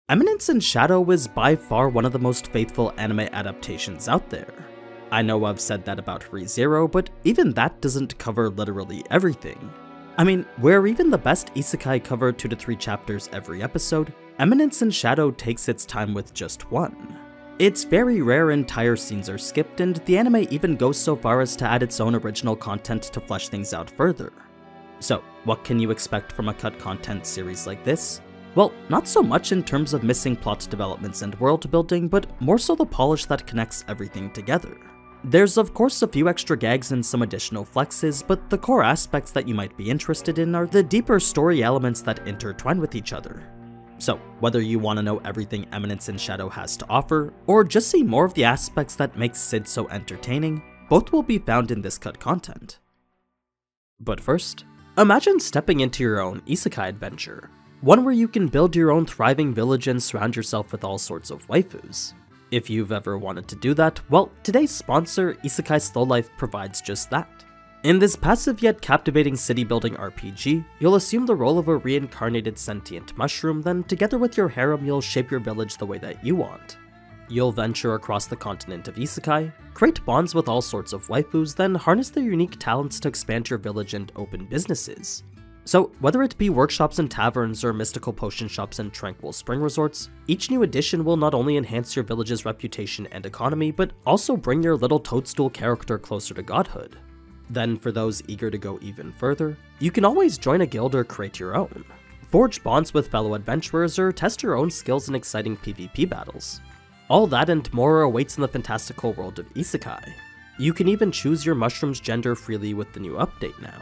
Eminence in Shadow is by far one of the most faithful anime adaptations out there. I know I've said that about Re:Zero, but even that doesn't cover literally everything. I mean, where even the best isekai cover 2 to 3 chapters every episode, Eminence in Shadow takes its time with just one. It's very rare entire scenes are skipped, and the anime even goes so far as to add its own original content to flesh things out further. So, what can you expect from a cut content series like this? Well, not so much in terms of missing plot developments and world building, but more so the polish that connects everything together. There's of course a few extra gags and some additional flexes, but the core aspects that you might be interested in are the deeper story elements that intertwine with each other. So, whether you want to know everything Eminence in Shadow has to offer, or just see more of the aspects that make CID so entertaining, both will be found in this cut content. But first, imagine stepping into your own isekai adventure. One where you can build your own thriving village and surround yourself with all sorts of waifus. If you've ever wanted to do that, well, today's sponsor, Isekai Slow Life, provides just that. In this passive yet captivating city-building RPG, you'll assume the role of a reincarnated sentient mushroom, then together with your harem you'll shape your village the way that you want. You'll venture across the continent of Isekai, create bonds with all sorts of waifus, then harness their unique talents to expand your village and open businesses. So, whether it be workshops and taverns or mystical potion shops and tranquil spring resorts, each new addition will not only enhance your village's reputation and economy, but also bring your little toadstool character closer to godhood. Then, for those eager to go even further, you can always join a guild or create your own. Forge bonds with fellow adventurers or test your own skills in exciting PvP battles. All that and more awaits in the fantastical world of Isekai. You can even choose your mushroom's gender freely with the new update now.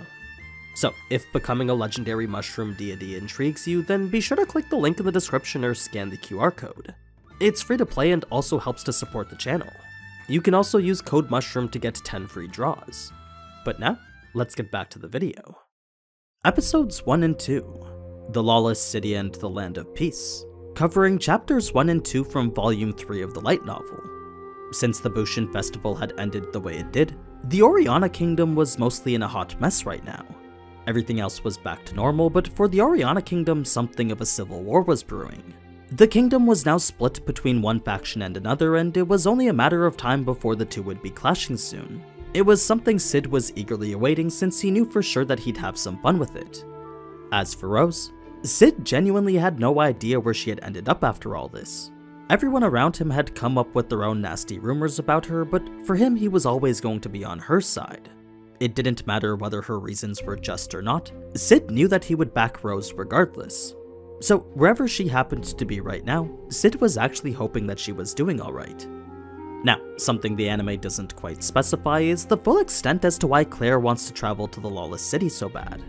So, if becoming a legendary mushroom deity intrigues you, then be sure to click the link in the description or scan the QR code. It's free to play and also helps to support the channel. You can also use code MUSHROOM to get 10 free draws. But now, let's get back to the video. Episodes 1 and 2, The Lawless City and the Land of Peace, covering chapters 1 and 2 from volume 3 of the light novel. Since the Bushin Festival had ended the way it did, the Oriana Kingdom was mostly in a hot mess right now. Everything else was back to normal, but for the Oriana Kingdom, something of a civil war was brewing. The kingdom was now split between one faction and another, and it was only a matter of time before the two would be clashing soon. It was something CID was eagerly awaiting since he knew for sure that he'd have some fun with it. As for Rose, CID genuinely had no idea where she had ended up after all this. Everyone around him had come up with their own nasty rumors about her, but for him he was always going to be on her side. It didn't matter whether her reasons were just or not, CID knew that he would back Rose regardless. So wherever she happened to be right now, CID was actually hoping that she was doing alright. Now, something the anime doesn't quite specify is the full extent as to why Claire wants to travel to the Lawless City so bad.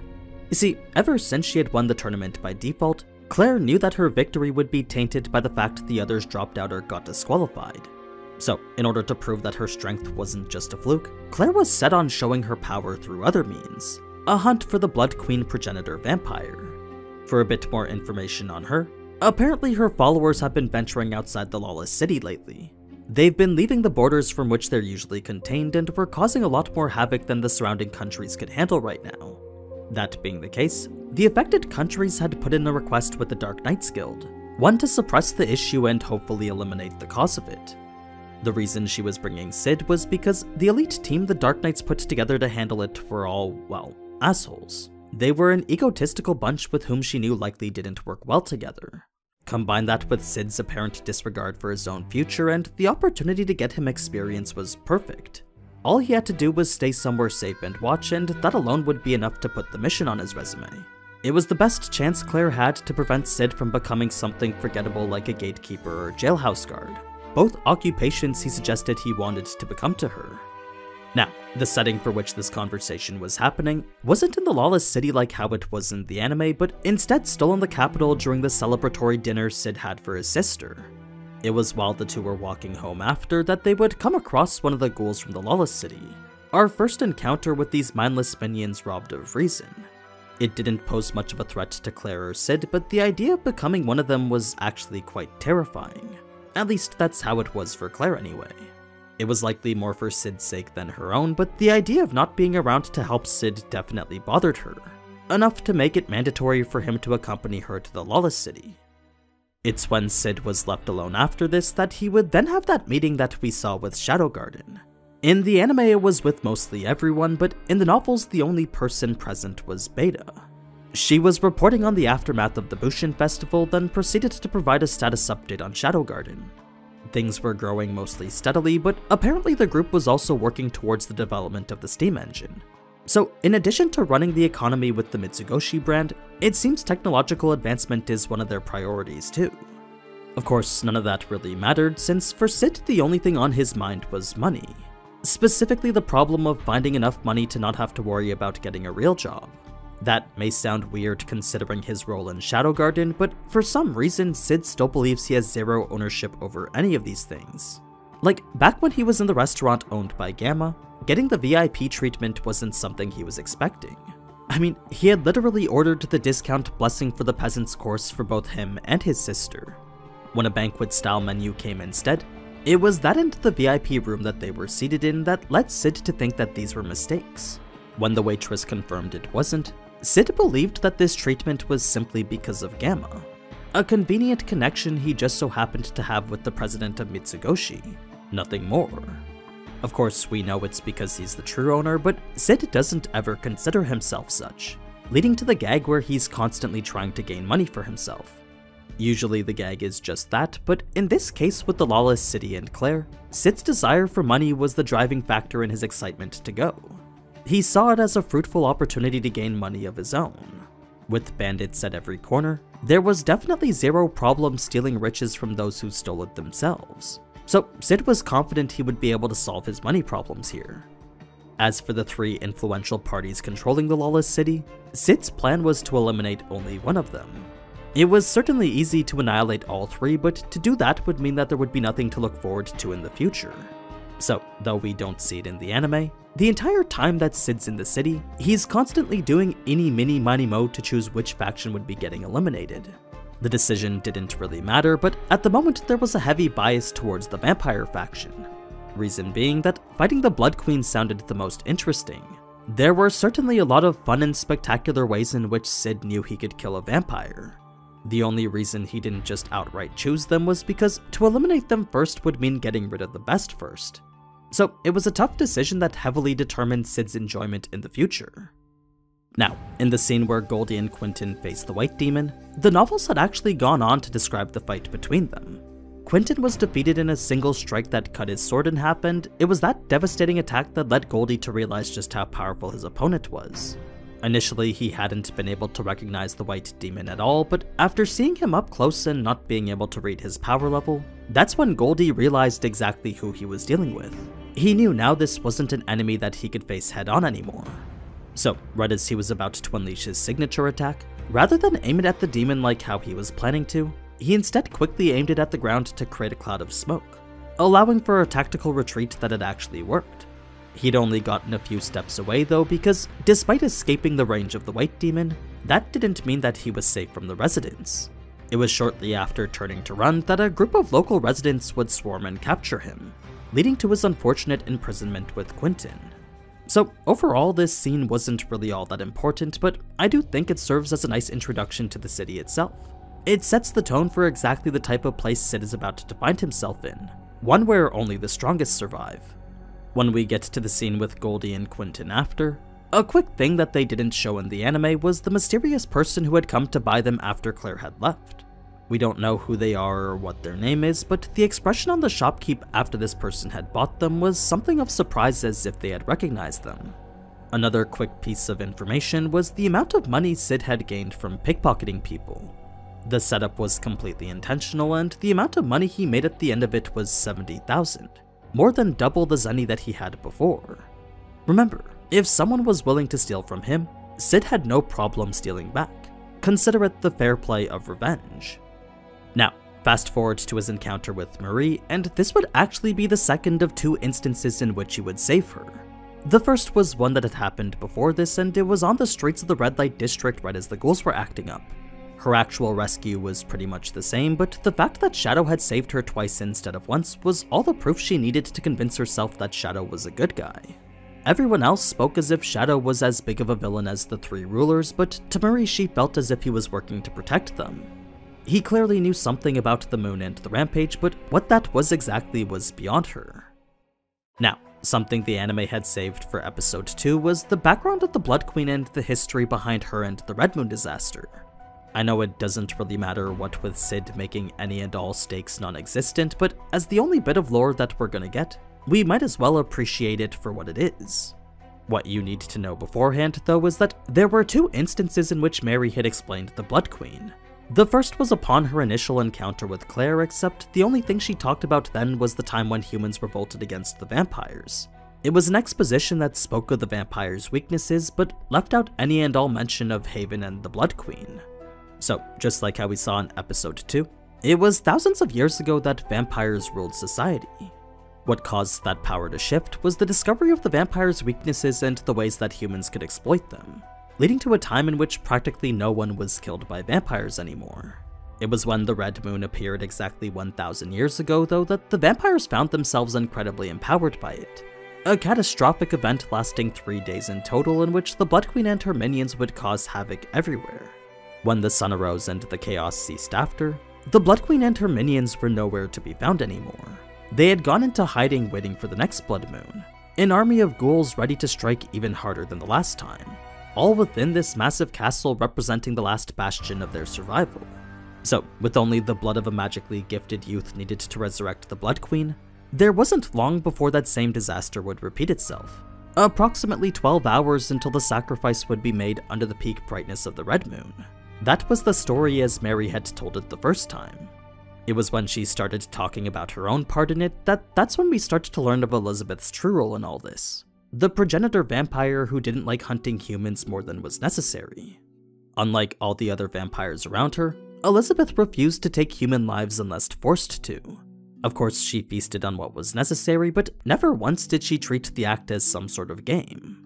You see, ever since she had won the tournament by default, Claire knew that her victory would be tainted by the fact the others dropped out or got disqualified. So, in order to prove that her strength wasn't just a fluke, Claire was set on showing her power through other means, a hunt for the Blood Queen progenitor vampire. For a bit more information on her, apparently her followers have been venturing outside the Lawless City lately. They've been leaving the borders from which they're usually contained and were causing a lot more havoc than the surrounding countries could handle right now. That being the case, the affected countries had put in a request with the Dark Knights Guild, one to suppress the issue and hopefully eliminate the cause of it. The reason she was bringing CID was because the elite team the Dark Knights put together to handle it were all, well, assholes. They were an egotistical bunch with whom she knew likely didn't work well together. Combine that with CID's apparent disregard for his own future, and the opportunity to get him experience was perfect. All he had to do was stay somewhere safe and watch, and that alone would be enough to put the mission on his resume. It was the best chance Claire had to prevent CID from becoming something forgettable like a gatekeeper or jailhouse guard, both occupations he suggested he wanted to become to her. Now, the setting for which this conversation was happening wasn't in the Lawless City like how it was in the anime, but instead still in the capital during the celebratory dinner CID had for his sister. It was while the two were walking home after that they would come across one of the ghouls from the Lawless City, our first encounter with these mindless minions robbed of reason. It didn't pose much of a threat to Claire or CID, but the idea of becoming one of them was actually quite terrifying. At least that's how it was for Claire anyway. It was likely more for CID's sake than her own, but the idea of not being around to help CID definitely bothered her, enough to make it mandatory for him to accompany her to the Lawless City. It's when Cid was left alone after this that he would then have that meeting that we saw with Shadow Garden. In the anime it was with mostly everyone, but in the novels the only person present was Beta. She was reporting on the aftermath of the Bushin Festival, then proceeded to provide a status update on Shadow Garden. Things were growing mostly steadily, but apparently the group was also working towards the development of the steam engine. So in addition to running the economy with the Mitsugoshi brand, it seems technological advancement is one of their priorities too. Of course, none of that really mattered, since for Cid the only thing on his mind was money. Specifically the problem of finding enough money to not have to worry about getting a real job. That may sound weird considering his role in Shadow Garden, but for some reason Cid still believes he has zero ownership over any of these things. Like, back when he was in the restaurant owned by Gamma, getting the VIP treatment wasn't something he was expecting. I mean, he had literally ordered the discount Blessing for the Peasants course for both him and his sister. When a banquet-style menu came instead, it was that into the VIP room that they were seated in that led Cid to think that these were mistakes. When the waitress confirmed it wasn't, Cid believed that this treatment was simply because of Gamma, a convenient connection he just so happened to have with the president of Mitsugoshi, nothing more. Of course, we know it's because he's the true owner, but Cid doesn't ever consider himself such, leading to the gag where he's constantly trying to gain money for himself. Usually the gag is just that, but in this case with the Lawless City and Claire, Cid's desire for money was the driving factor in his excitement to go. He saw it as a fruitful opportunity to gain money of his own. With bandits at every corner, there was definitely zero problem stealing riches from those who stole it themselves. So Cid was confident he would be able to solve his money problems here. As for the three influential parties controlling the Lawless City, Cid's plan was to eliminate only one of them. It was certainly easy to annihilate all three, but to do that would mean that there would be nothing to look forward to in the future. So, though we don't see it in the anime, the entire time that Cid's in the city, he's constantly doing eeny miny miny mo to choose which faction would be getting eliminated. The decision didn't really matter, but at the moment there was a heavy bias towards the vampire faction. Reason being that fighting the Blood Queen sounded the most interesting. There were certainly a lot of fun and spectacular ways in which Cid knew he could kill a vampire. The only reason he didn't just outright choose them was because to eliminate them first would mean getting rid of the best first. So it was a tough decision that heavily determined Cid's enjoyment in the future. Now, in the scene where Goldie and Quentin face the White Demon, the novels had actually gone on to describe the fight between them. Quentin was defeated in a single strike that cut his sword in half, and it was that devastating attack that led Goldie to realize just how powerful his opponent was. Initially, he hadn't been able to recognize the White Demon at all, but after seeing him up close and not being able to read his power level, that's when Goldie realized exactly who he was dealing with. He knew now this wasn't an enemy that he could face head-on anymore. So, right as he was about to unleash his signature attack, rather than aim it at the demon like how he was planning to, he instead quickly aimed it at the ground to create a cloud of smoke, allowing for a tactical retreat that had actually worked. He'd only gotten a few steps away though, because despite escaping the range of the White Demon, that didn't mean that he was safe from the residents. It was shortly after turning to run that a group of local residents would swarm and capture him, leading to his unfortunate imprisonment with Quentin. So overall, this scene wasn't really all that important, but I do think it serves as a nice introduction to the city itself. It sets the tone for exactly the type of place Cid is about to find himself in, one where only the strongest survive. When we get to the scene with Goldie and Quentin after, a quick thing that they didn't show in the anime was the mysterious person who had come to buy them after Claire had left. We don't know who they are or what their name is, but the expression on the shopkeep after this person had bought them was something of surprise, as if they had recognized them. Another quick piece of information was the amount of money Cid had gained from pickpocketing people. The setup was completely intentional, and the amount of money he made at the end of it was 70,000. More than double the zenny that he had before. Remember, if someone was willing to steal from him, Cid had no problem stealing back. Consider it the fair play of revenge. Now, fast forward to his encounter with Marie, and this would actually be the second of two instances in which he would save her. The first was one that had happened before this, and it was on the streets of the red light district right as the ghouls were acting up. Her actual rescue was pretty much the same, but the fact that Shadow had saved her twice instead of once was all the proof she needed to convince herself that Shadow was a good guy. Everyone else spoke as if Shadow was as big of a villain as the three rulers, but to Marie she felt as if he was working to protect them. He clearly knew something about the moon and the rampage, but what that was exactly was beyond her. Now, something the anime had saved for episode 2 was the background of the Blood Queen and the history behind her and the Red Moon disaster. I know it doesn't really matter what with CID making any and all stakes non-existent, but as the only bit of lore that we're gonna get, we might as well appreciate it for what it is. What you need to know beforehand, though, is that there were 2 instances in which Mary had explained the Blood Queen. The first was upon her initial encounter with Claire, except the only thing she talked about then was the time when humans revolted against the vampires. It was an exposition that spoke of the vampires' weaknesses, but left out any and all mention of Haven and the Blood Queen. So, just like how we saw in episode 2, it was thousands of years ago that vampires ruled society. What caused that power to shift was the discovery of the vampires' weaknesses and the ways that humans could exploit them, leading to a time in which practically no one was killed by vampires anymore. It was when the Red Moon appeared exactly 1,000 years ago, though, that the vampires found themselves incredibly empowered by it. A catastrophic event lasting 3 days in total, in which the Blood Queen and her minions would cause havoc everywhere. When the sun arose and the chaos ceased after, the Blood Queen and her minions were nowhere to be found anymore. They had gone into hiding waiting for the next Blood Moon, an army of ghouls ready to strike even harder than the last time, all within this massive castle representing the last bastion of their survival. So, with only the blood of a magically gifted youth needed to resurrect the Blood Queen, there wasn't long before that same disaster would repeat itself. Approximately 12 hours until the sacrifice would be made under the peak brightness of the Red Moon. That was the story as Mary had told it the first time. It was when she started talking about her own part in it that's when we started to learn of Elizabeth's true role in all this. The progenitor vampire who didn't like hunting humans more than was necessary. Unlike all the other vampires around her, Elizabeth refused to take human lives unless forced to. Of course, she feasted on what was necessary, but never once did she treat the act as some sort of game.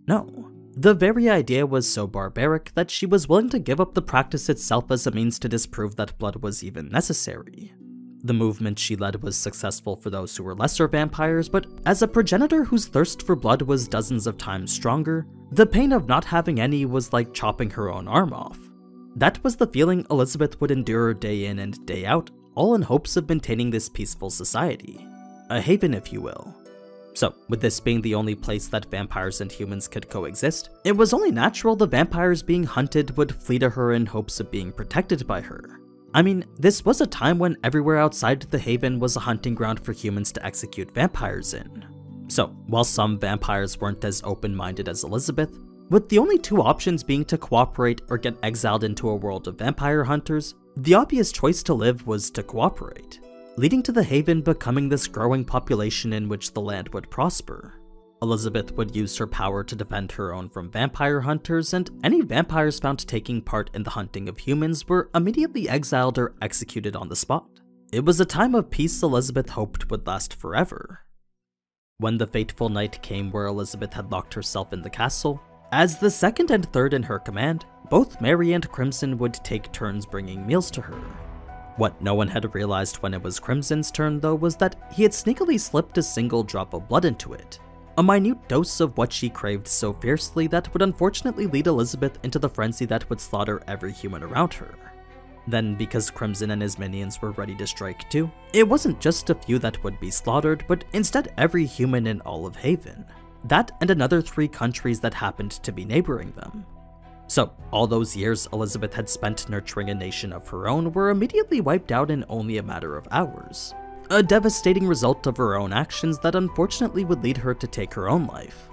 No. The very idea was so barbaric that she was willing to give up the practice itself as a means to disprove that blood was even necessary. The movement she led was successful for those who were lesser vampires, but as a progenitor whose thirst for blood was dozens of times stronger, the pain of not having any was like chopping her own arm off. That was the feeling Elizabeth would endure day in and day out, all in hopes of maintaining this peaceful society. A haven, if you will. So, with this being the only place that vampires and humans could coexist, it was only natural the vampires being hunted would flee to her in hopes of being protected by her. I mean, this was a time when everywhere outside the haven was a hunting ground for humans to execute vampires in. So, while some vampires weren't as open-minded as Elizabeth, with the only 2 options being to cooperate or get exiled into a world of vampire hunters, the obvious choice to live was to cooperate, leading to the haven becoming this growing population in which the land would prosper. Elizabeth would use her power to defend her own from vampire hunters, and any vampires found taking part in the hunting of humans were immediately exiled or executed on the spot. It was a time of peace Elizabeth hoped would last forever. When the fateful night came where Elizabeth had locked herself in the castle, as the second and third in her command, both Mary and Crimson would take turns bringing meals to her. What no one had realized when it was Crimson's turn, though, was that he had sneakily slipped a single drop of blood into it. A minute dose of what she craved so fiercely that would unfortunately lead Elizabeth into the frenzy that would slaughter every human around her. Then, because Crimson and his minions were ready to strike too, it wasn't just a few that would be slaughtered, but instead every human in all of Haven. That and another 3 countries that happened to be neighboring them. So, all those years Elizabeth had spent nurturing a nation of her own were immediately wiped out in only a matter of hours. A devastating result of her own actions that unfortunately would lead her to take her own life.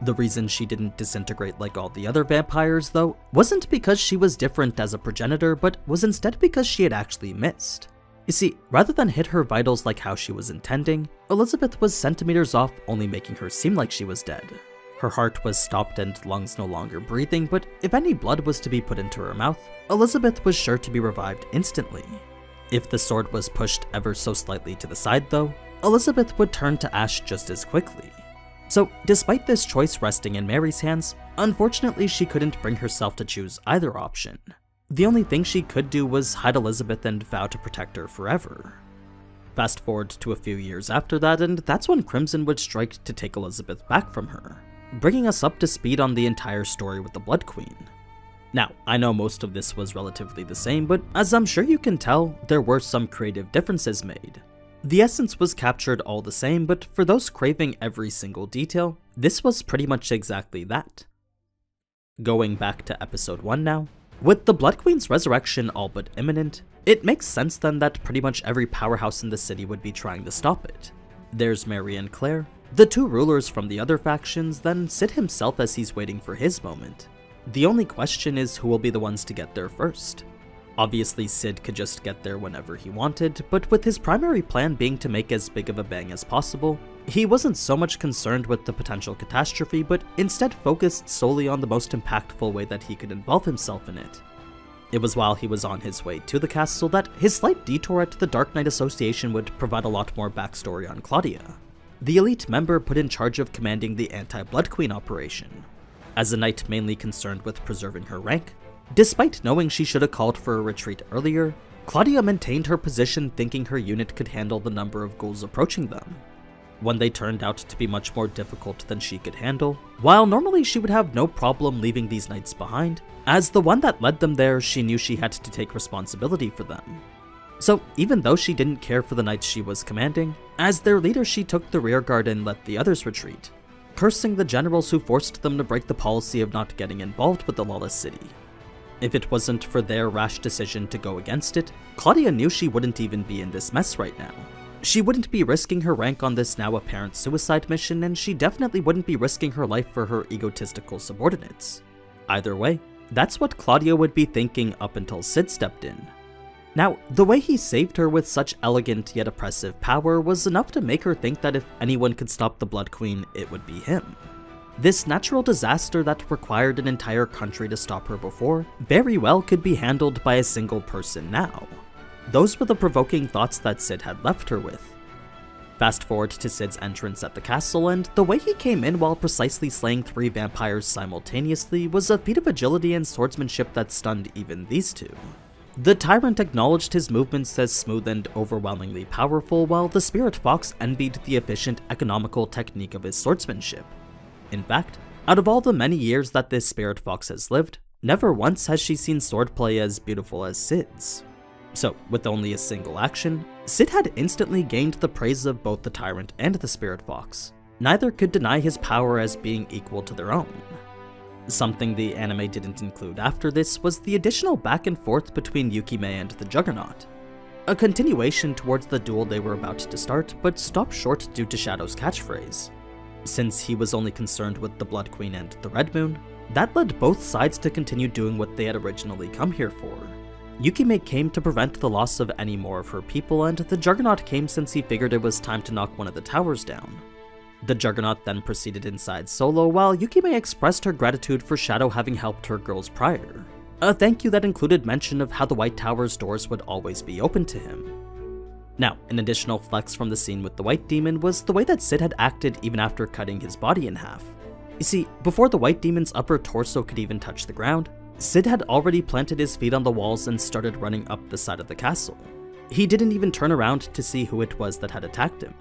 The reason she didn't disintegrate like all the other vampires, though, wasn't because she was different as a progenitor, but was instead because she had actually missed. You see, rather than hit her vitals like how she was intending, Elizabeth was centimeters off, only making her seem like she was dead. Her heart was stopped and lungs no longer breathing, but if any blood was to be put into her mouth, Elizabeth was sure to be revived instantly. If the sword was pushed ever so slightly to the side though, Elizabeth would turn to ash just as quickly. So, despite this choice resting in Mary's hands, unfortunately she couldn't bring herself to choose either option. The only thing she could do was hide Elizabeth and vow to protect her forever. Fast forward to a few years after that, and that's when Crimson would strike to take Elizabeth back from her, bringing us up to speed on the entire story with the Blood Queen. Now, I know most of this was relatively the same, but as I'm sure you can tell, there were some creative differences made. The essence was captured all the same, but for those craving every single detail, this was pretty much exactly that. Going back to episode 1 now, with the Blood Queen's resurrection all but imminent, it makes sense then that pretty much every powerhouse in the city would be trying to stop it. There's Mary and Claire, the two rulers from the other factions, then Cid himself as he's waiting for his moment. The only question is who will be the ones to get there first. Obviously Cid could just get there whenever he wanted, but with his primary plan being to make as big of a bang as possible, he wasn't so much concerned with the potential catastrophe, but instead focused solely on the most impactful way that he could involve himself in it. It was while he was on his way to the castle that his slight detour at the Dark Knight Association would provide a lot more backstory on Claudia, the elite member put in charge of commanding the anti-Blood Queen operation. As a knight mainly concerned with preserving her rank, despite knowing she should have called for a retreat earlier, Claudia maintained her position thinking her unit could handle the number of ghouls approaching them, when they turned out to be much more difficult than she could handle. While normally she would have no problem leaving these knights behind, as the one that led them there, she knew she had to take responsibility for them. So even though she didn't care for the knights she was commanding, as their leader she took the rearguard and let the others retreat, cursing the generals who forced them to break the policy of not getting involved with the Lawless city. If it wasn't for their rash decision to go against it, Claudia knew she wouldn't even be in this mess right now. She wouldn't be risking her rank on this now apparent suicide mission, and she definitely wouldn't be risking her life for her egotistical subordinates. Either way, that's what Claudia would be thinking up until Cid stepped in. Now, the way he saved her with such elegant yet oppressive power was enough to make her think that if anyone could stop the Blood Queen, it would be him. This natural disaster that required an entire country to stop her before very well could be handled by a single person now. Those were the provoking thoughts that Cid had left her with. Fast forward to Cid's entrance at the castle, and the way he came in while precisely slaying 3 vampires simultaneously was a feat of agility and swordsmanship that stunned even these two. The tyrant acknowledged his movements as smooth and overwhelmingly powerful, while the Spirit Fox envied the efficient, economical technique of his swordsmanship. In fact, out of all the many years that this Spirit Fox has lived, never once has she seen swordplay as beautiful as Cid's. So, with only a single action, Cid had instantly gained the praise of both the Tyrant and the Spirit Fox. Neither could deny his power as being equal to their own. Something the anime didn't include after this was the additional back and forth between Yukime and the Juggernaut. A continuation towards the duel they were about to start, but stopped short due to Shadow's catchphrase. Since he was only concerned with the Blood Queen and the Red Moon, that led both sides to continue doing what they had originally come here for. Yukime came to prevent the loss of any more of her people, and the Juggernaut came since he figured it was time to knock one of the towers down. The Juggernaut then proceeded inside solo, while Yukime expressed her gratitude for Shadow having helped her girls prior. A thank you that included mention of how the White Tower's doors would always be open to him. Now, an additional flex from the scene with the White Demon was the way that Cid had acted even after cutting his body in half. You see, before the White Demon's upper torso could even touch the ground, Cid had already planted his feet on the walls and started running up the side of the castle. He didn't even turn around to see who it was that had attacked him.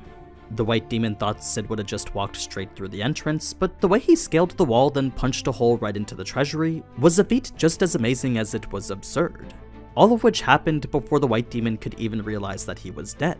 The White Demon thought Cid would have just walked straight through the entrance, but the way he scaled the wall then punched a hole right into the treasury was a feat just as amazing as it was absurd. All of which happened before the White Demon could even realize that he was dead.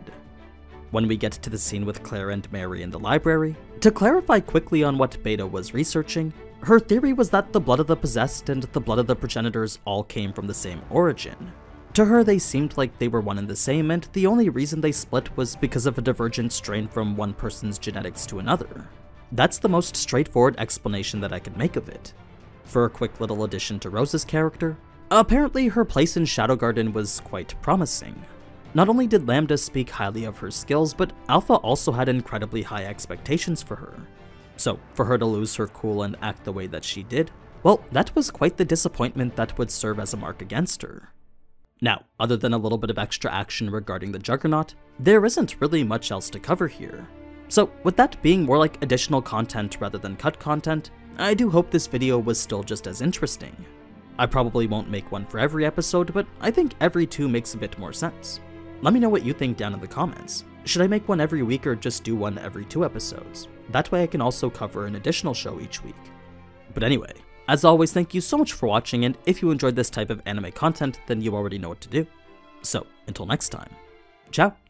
When we get to the scene with Claire and Mary in the library, to clarify quickly on what Beta was researching, her theory was that the blood of the possessed and the blood of the progenitors all came from the same origin. To her, they seemed like they were one and the same, and the only reason they split was because of a divergent strain from one person's genetics to another. That's the most straightforward explanation that I could make of it. For a quick little addition to Rose's character, apparently her place in Shadow Garden was quite promising. Not only did Lambda speak highly of her skills, but Alpha also had incredibly high expectations for her. So, for her to lose her cool and act the way that she did, well, that was quite the disappointment that would serve as a mark against her. Now, other than a little bit of extra action regarding the Juggernaut, there isn't really much else to cover here. So, with that being more like additional content rather than cut content, I do hope this video was still just as interesting. I probably won't make one for every episode, but I think every 2 makes a bit more sense. Let me know what you think down in the comments. Should I make one every week or just do one every 2 episodes? That way I can also cover an additional show each week. But anyway, As always, thank you so much for watching, and if you enjoyed this type of anime content, then you already know what to do. So, until next time, ciao!